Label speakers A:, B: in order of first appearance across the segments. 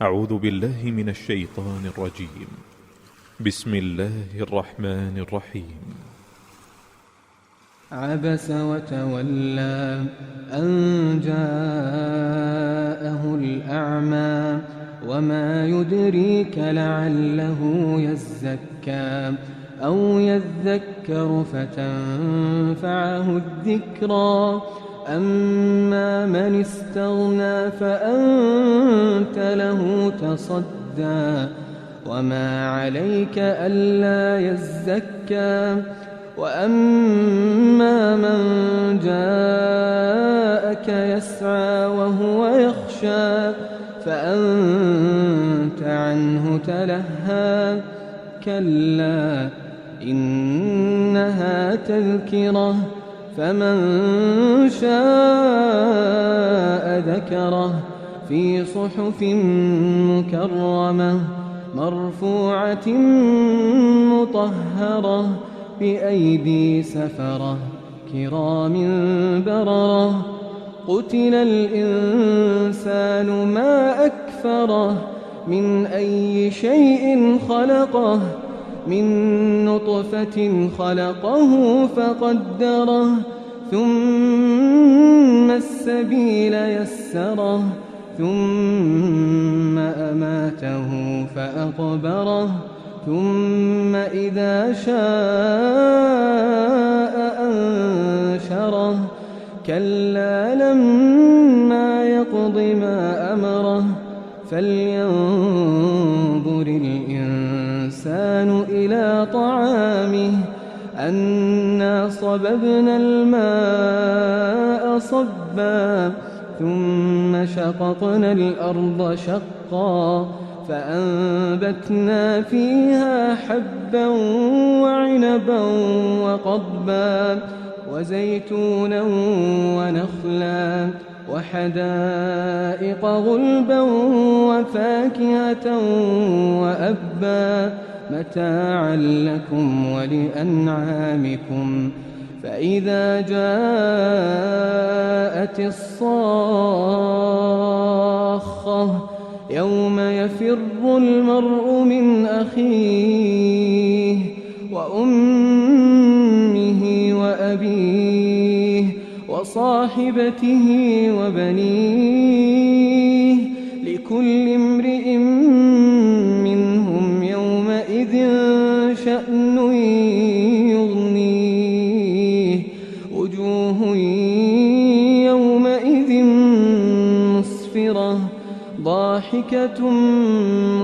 A: أعوذ بالله من الشيطان الرجيم. بسم الله الرحمن الرحيم.
B: عبس وتولى أن جاءه الأعمى وما يدريك لعله يزكى أو يذكر فتنفعه الذكرى أما من استغنى فأنت له تصدى وما عليك ألا يزكى وأما من جاءك يسعى وهو يخشى فأنت عنه تلهى كلا إنها تذكرة فمن شاء ذكره في صحف مكرمة مرفوعة مطهرة بأيدي سفرة كرام بررة قتل الإنسان ما أكفره من أي شيء خلقه من نطفة خلقه فقدره ثم السبيل يسره ثم أماته فأقبره ثم إذا شاء أنشره كلا لما يقض ما أمره فلينظر الإنسان إلى طعامه أنا صببنا الماء صبا ثم شققنا الأرض شقا فأنبتنا فيها حبا وعنبا وقضبا وزيتونا ونخلا وحدائق غلبا وفاكهة وأبا متاعا لكم ولأنعامكم فإذا جاءت الصاخة يوم يفر المرء من أخيه وأمه وأبيه وصاحبته وبنيه لكل امرئ منهم يومئذ شأن يغنيه وجوه يومئذ مسفرة ضاحكة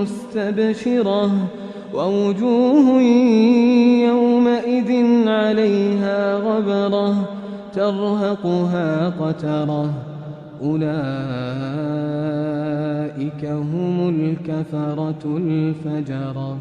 B: مستبشرة ووجوه يومئذ عليها غبرة ترهقها قترة أولئك هم الكفرة الفجرة.